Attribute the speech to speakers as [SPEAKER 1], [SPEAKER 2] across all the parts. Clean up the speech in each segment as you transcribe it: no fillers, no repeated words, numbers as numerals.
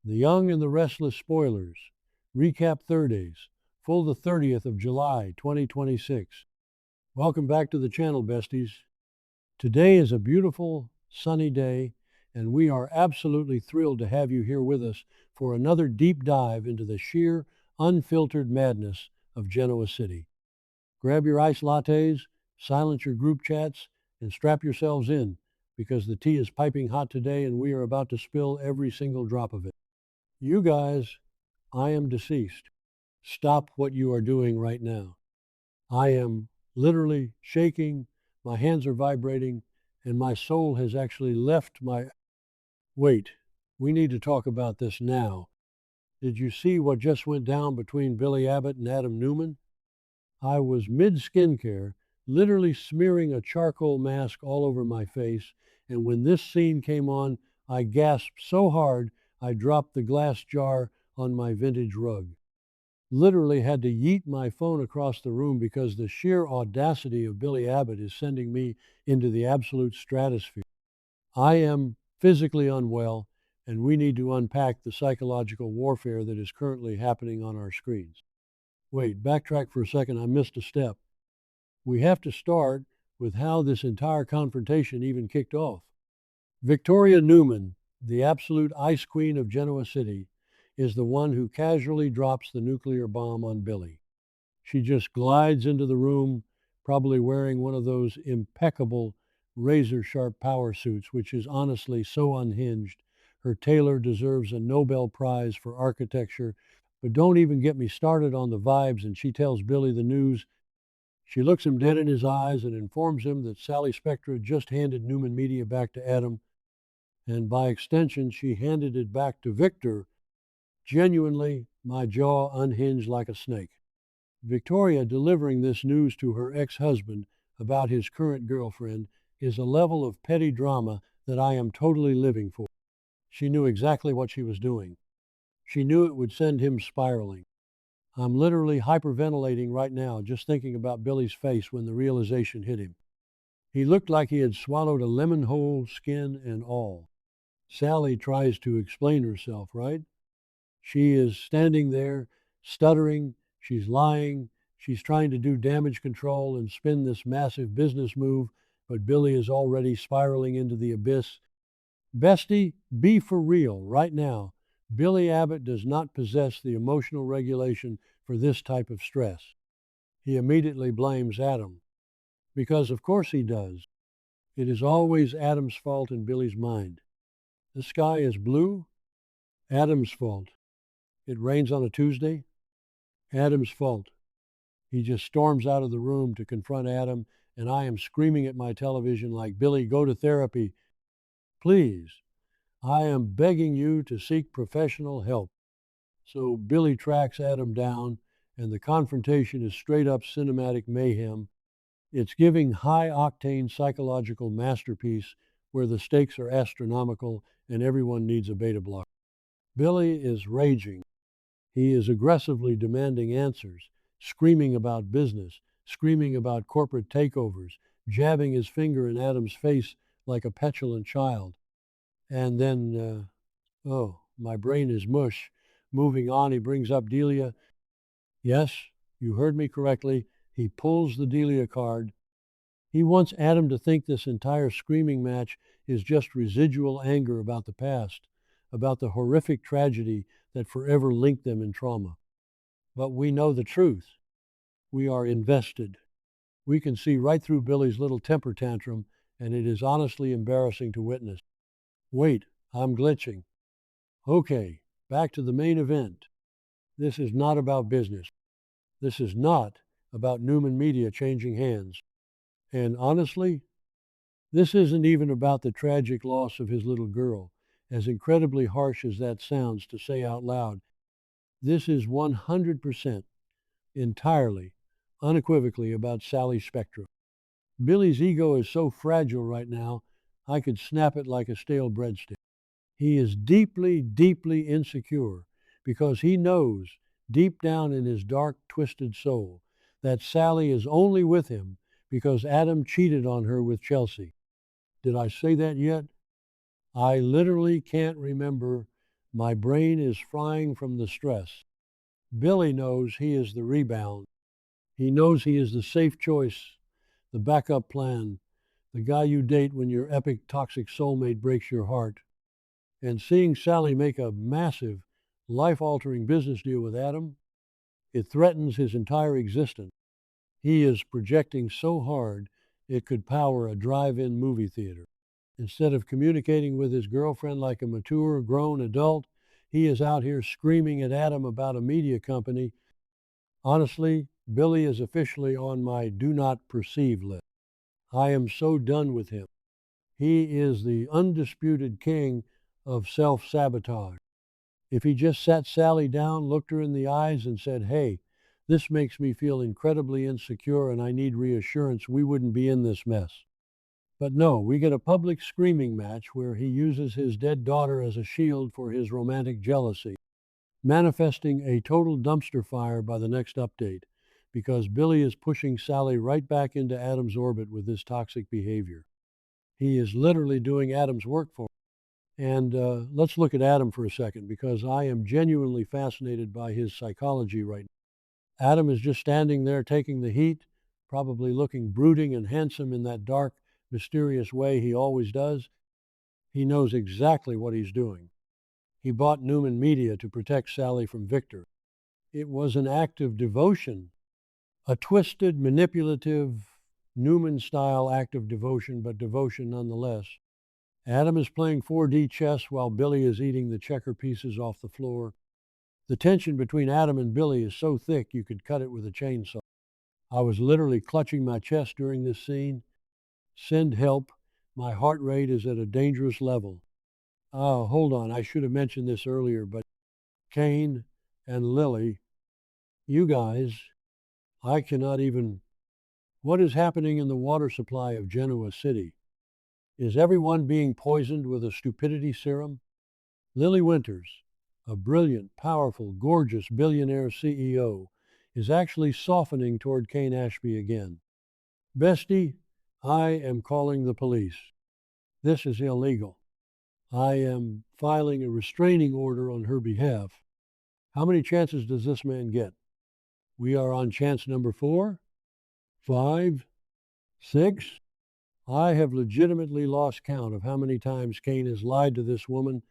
[SPEAKER 1] The Young and the Restless spoilers. Recap Thurdays. Full the 30th of July, 2026. Welcome back to the channel, besties. Today is a beautiful, sunny day, and we are absolutely thrilled to have you here with us for another deep dive into the sheer, unfiltered madness of Genoa City. Grab your iced lattes, silence your group chats, and strap yourselves in, because the tea is piping hot today and we are about to spill every single drop of it. You guys, I am deceased. Stop what you are doing right now. I am literally shaking, my hands are vibrating, and my soul has actually left my... Wait, we need to talk about this now. Did you see what just went down between Billy Abbott and Adam Newman? I was mid-skincare, literally smearing a charcoal mask all over my face, and when this scene came on, I gasped so hard I dropped the glass jar on my vintage rug. Literally had to yeet my phone across the room because the sheer audacity of Billy Abbott is sending me into the absolute stratosphere. I am physically unwell, and we need to unpack the psychological warfare that is currently happening on our screens. Wait, backtrack for a second, I missed a step. We have to start with how this entire confrontation even kicked off. Victoria Newman, the absolute ice queen of Genoa City, is the one who casually drops the nuclear bomb on Billy. She just glides into the room, probably wearing one of those impeccable razor-sharp power suits, which is honestly so unhinged. Her tailor deserves a Nobel Prize for architecture, but don't even get me started on the vibes, and she tells Billy the news. She looks him dead in his eyes and informs him that Sally Spectra just handed Newman Media back to Adam, and by extension, she handed it back to Victor. Genuinely, my jaw unhinged like a snake. Victoria delivering this news to her ex-husband about his current girlfriend is a level of petty drama that I am totally living for. She knew exactly what she was doing. She knew it would send him spiraling. I'm literally hyperventilating right now just thinking about Billy's face when the realization hit him. He looked like he had swallowed a lemon whole, skin and all. Sally tries to explain herself, right? She is standing there, stuttering, she's lying, she's trying to do damage control and spin this massive business move, but Billy is already spiraling into the abyss. Bestie, be for real right now. Billy Abbott does not possess the emotional regulation for this type of stress. He immediately blames Adam, because of course he does. It is always Adam's fault in Billy's mind. The sky is blue? Adam's fault. It rains on a Tuesday? Adam's fault. He just storms out of the room to confront Adam, and I am screaming at my television like, Billy, go to therapy. Please, I am begging you to seek professional help. So Billy tracks Adam down, and the confrontation is straight up cinematic mayhem. It's giving high-octane psychological masterpiece where the stakes are astronomical and everyone needs a beta blocker. Billy is raging. He is aggressively demanding answers, screaming about business, screaming about corporate takeovers, jabbing his finger in Adam's face like a petulant child. And then, my brain is mush. Moving on, he brings up Delia. Yes, you heard me correctly. He pulls the Delia card. He wants Adam to think this entire screaming match is just residual anger about the past, about the horrific tragedy that forever linked them in trauma. But we know the truth. We are invested. We can see right through Billy's little temper tantrum, and it is honestly embarrassing to witness. Wait, I'm glitching. Okay, back to the main event. This is not about business. This is not about Newman Media changing hands. And honestly, this isn't even about the tragic loss of his little girl, as incredibly harsh as that sounds to say out loud. This is 100%, entirely, unequivocally about Sally Spectra. Billy's ego is so fragile right now, I could snap it like a stale breadstick. He is deeply, deeply insecure because he knows, deep down in his dark, twisted soul, that Sally is only with him because Adam cheated on her with Chelsea. Did I say that yet? I literally can't remember My brain is frying from the stress. Billy knows he is the rebound. He knows he is the safe choice, the backup plan, the guy you date when your epic toxic soulmate breaks your heart. And seeing Sally make a massive, life altering business deal with Adam, it threatens his entire existence. He is projecting so hard it could power a drive in movie theater. Instead of communicating with his girlfriend like a mature, grown adult, he is out here screaming at Adam about a media company. Honestly, Billy is officially on my do not perceive list. I am so done with him. He is the undisputed king of self sabotage. If he just sat Sally down, looked her in the eyes, and said, "Hey, this makes me feel incredibly insecure and I need reassurance," we wouldn't be in this mess. But no, we get a public screaming match where he uses his dead daughter as a shield for his romantic jealousy, manifesting a total dumpster fire by the next update, because Billy is pushing Sally right back into Adam's orbit with this toxic behavior. He is literally doing Adam's work for him. And let's look at Adam for a second, because I am genuinely fascinated by his psychology right now. Adam is just standing there taking the heat, probably looking brooding and handsome in that dark, mysterious way he always does. He knows exactly what he's doing. He bought Newman Media to protect Sally from Victor. It was an act of devotion, a twisted, manipulative, Newman-style act of devotion, but devotion nonetheless. Adam is playing 4D chess while Billy is eating the checker pieces off the floor. The tension between Adam and Billy is so thick you could cut it with a chainsaw. I was literally clutching my chest during this scene. Send help. My heart rate is at a dangerous level. Oh, hold on. I should have mentioned this earlier, but Kane and Lily, you guys, I cannot even. What is happening in the water supply of Genoa City? Is everyone being poisoned with a stupidity serum? Lily Winters, a brilliant, powerful, gorgeous billionaire CEO, is actually softening toward Kane Ashby again. Bestie, I am calling the police. This is illegal. I am filing a restraining order on her behalf. How many chances does this man get? We are on chance number 4, 5, 6. I have legitimately lost count of how many times Kane has lied to this woman.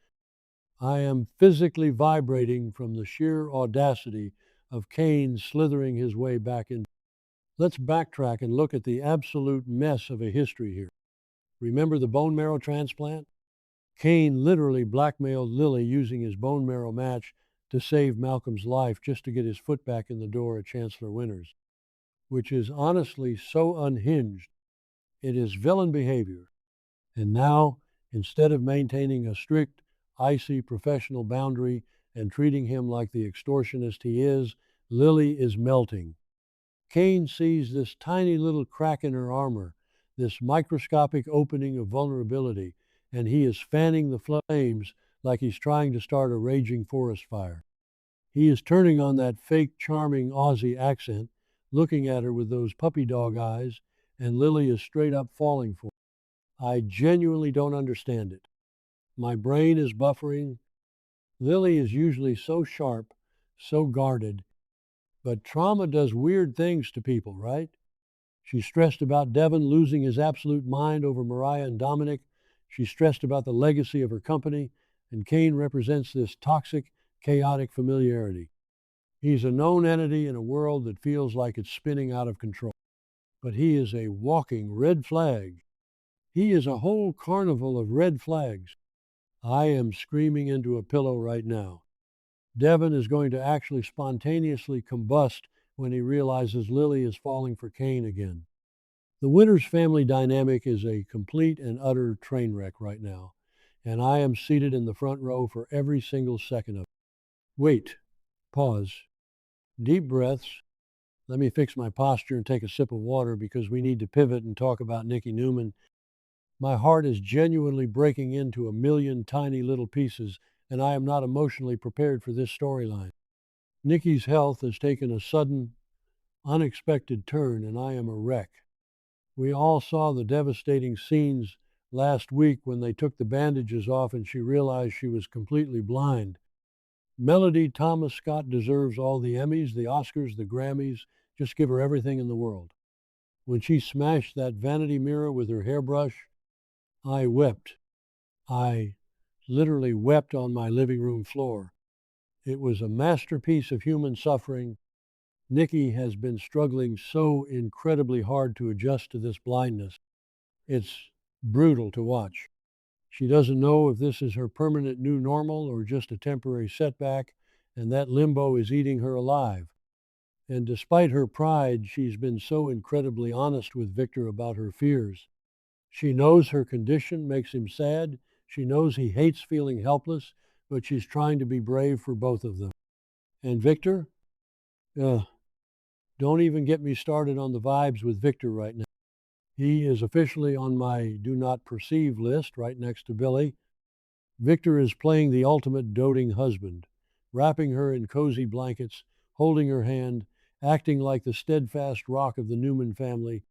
[SPEAKER 1] I am physically vibrating from the sheer audacity of Kane slithering his way back in. Let's backtrack and look at the absolute mess of a history here. Remember the bone marrow transplant? Kane literally blackmailed Lily using his bone marrow match to save Malcolm's life just to get his foot back in the door at Chancellor Winters, which is honestly so unhinged. It is villain behavior. And now, instead of maintaining a strict, icy professional boundary and treating him like the extortionist he is, Lily is melting. Kane sees this tiny little crack in her armor, this microscopic opening of vulnerability, and he is fanning the flames like he's trying to start a raging forest fire. He is turning on that fake, charming Aussie accent, looking at her with those puppy dog eyes, and Lily is straight up falling for it. I genuinely don't understand it. My brain is buffering. Lily is usually so sharp, so guarded, but trauma does weird things to people, right? She's stressed about Devon losing his absolute mind over Mariah and Dominic. She's stressed about the legacy of her company, and Kane represents this toxic, chaotic familiarity. He's a known entity in a world that feels like it's spinning out of control. But he is a walking red flag. He is a whole carnival of red flags. I am screaming into a pillow right now. Devon is going to actually spontaneously combust when he realizes Lily is falling for Kane again. The Winters family dynamic is a complete and utter train wreck right now, and I am seated in the front row for every single second of it. Wait. Pause. Deep breaths. Let me fix my posture and take a sip of water because we need to pivot and talk about Nikki Newman. My heart is genuinely breaking into a million tiny little pieces, and I am not emotionally prepared for this storyline. Nikki's health has taken a sudden, unexpected turn, and I am a wreck. We all saw the devastating scenes last week when they took the bandages off and she realized she was completely blind. Melody Thomas Scott deserves all the Emmys, the Oscars, the Grammys. Just give her everything in the world. When she smashed that vanity mirror with her hairbrush, I wept. I literally wept on my living room floor. It was a masterpiece of human suffering. Nikki has been struggling so incredibly hard to adjust to this blindness. It's brutal to watch. She doesn't know if this is her permanent new normal or just a temporary setback, and that limbo is eating her alive. And despite her pride, she's been so incredibly honest with Victor about her fears. She knows her condition makes him sad. She knows he hates feeling helpless, but she's trying to be brave for both of them. And Victor? Don't even get me started on the vibes with Victor right now. He is officially on my do not perceive list right next to Billy. Victor is playing the ultimate doting husband, wrapping her in cozy blankets, holding her hand, acting like the steadfast rock of the Newman family,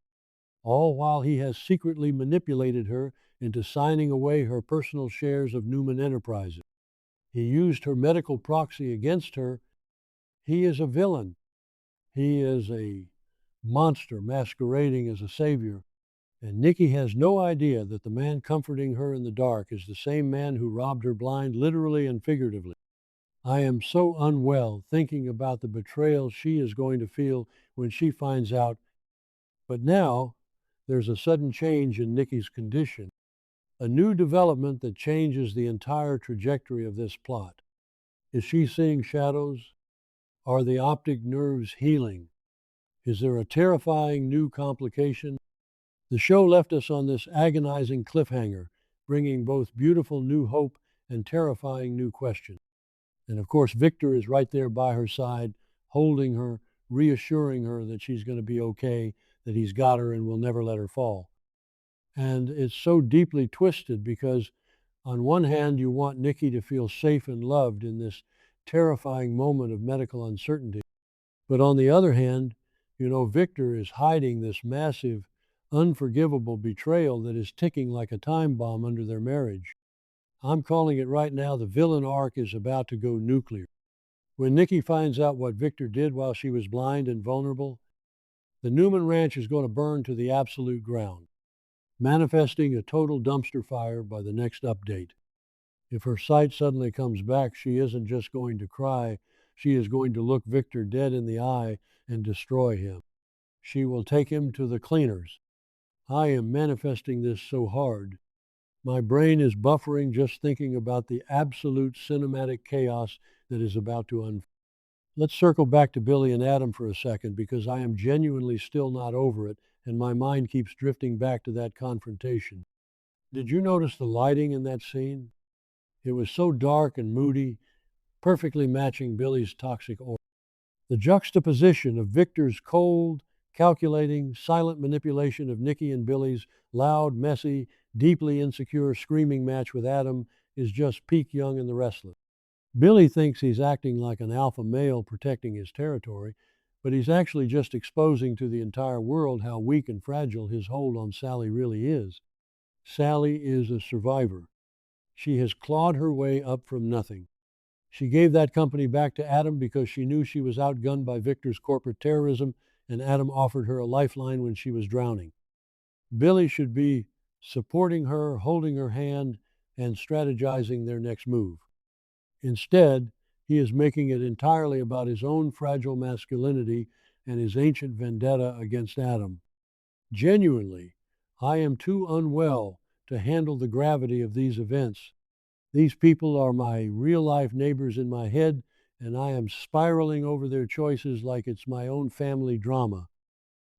[SPEAKER 1] all while he has secretly manipulated her into signing away her personal shares of Newman Enterprises. He used her medical proxy against her. He is a villain. He is a monster masquerading as a savior. And Nikki has no idea that the man comforting her in the dark is the same man who robbed her blind, literally and figuratively. I am so unwell thinking about the betrayal she is going to feel when she finds out. But now, there's a sudden change in Nikki's condition, a new development that changes the entire trajectory of this plot. Is she seeing shadows? Are the optic nerves healing? Is there a terrifying new complication? The show left us on this agonizing cliffhanger, bringing both beautiful new hope and terrifying new questions. And of course, Victor is right there by her side, holding her, reassuring her that she's going to be okay, that he's got her and will never let her fall. And it's so deeply twisted because on one hand, you want Nikki to feel safe and loved in this terrifying moment of medical uncertainty. But on the other hand, Victor is hiding this massive, unforgivable betrayal that is ticking like a time bomb under their marriage. I'm calling it right now, the villain arc is about to go nuclear. When Nikki finds out what Victor did while she was blind and vulnerable, the Newman Ranch is going to burn to the absolute ground, manifesting a total dumpster fire by the next update. If her sight suddenly comes back, she isn't just going to cry, she is going to look Victor dead in the eye and destroy him. She will take him to the cleaners. I am manifesting this so hard. My brain is buffering just thinking about the absolute cinematic chaos that is about to unfold. Let's circle back to Billy and Adam for a second because I am genuinely still not over it and my mind keeps drifting back to that confrontation. Did you notice the lighting in that scene? It was so dark and moody, perfectly matching Billy's toxic aura. The juxtaposition of Victor's cold, calculating, silent manipulation of Nikki and Billy's loud, messy, deeply insecure screaming match with Adam is just peak Young and the Restless. Billy thinks he's acting like an alpha male protecting his territory, but he's actually just exposing to the entire world how weak and fragile his hold on Sally really is. Sally is a survivor. She has clawed her way up from nothing. She gave that company back to Adam because she knew she was outgunned by Victor's corporate terrorism, and Adam offered her a lifeline when she was drowning. Billy should be supporting her, holding her hand, and strategizing their next move. Instead, he is making it entirely about his own fragile masculinity and his ancient vendetta against Adam. Genuinely, I am too unwell to handle the gravity of these events. These people are my real-life neighbors in my head, and I am spiraling over their choices like it's my own family drama.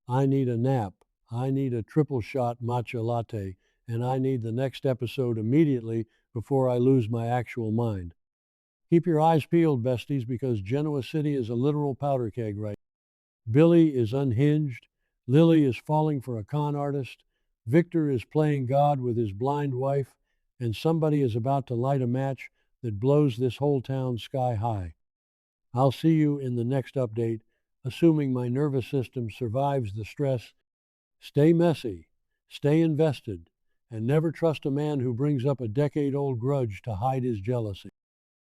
[SPEAKER 1] I need a nap. I need a triple-shot matcha latte, and I need the next episode immediately before I lose my actual mind. Keep your eyes peeled, besties, because Genoa City is a literal powder keg right now. Billy is unhinged. Lily is falling for a con artist. Victor is playing God with his blind wife. And somebody is about to light a match that blows this whole town sky high. I'll see you in the next update, assuming my nervous system survives the stress. Stay messy, stay invested, and never trust a man who brings up a decade-old grudge to hide his jealousy.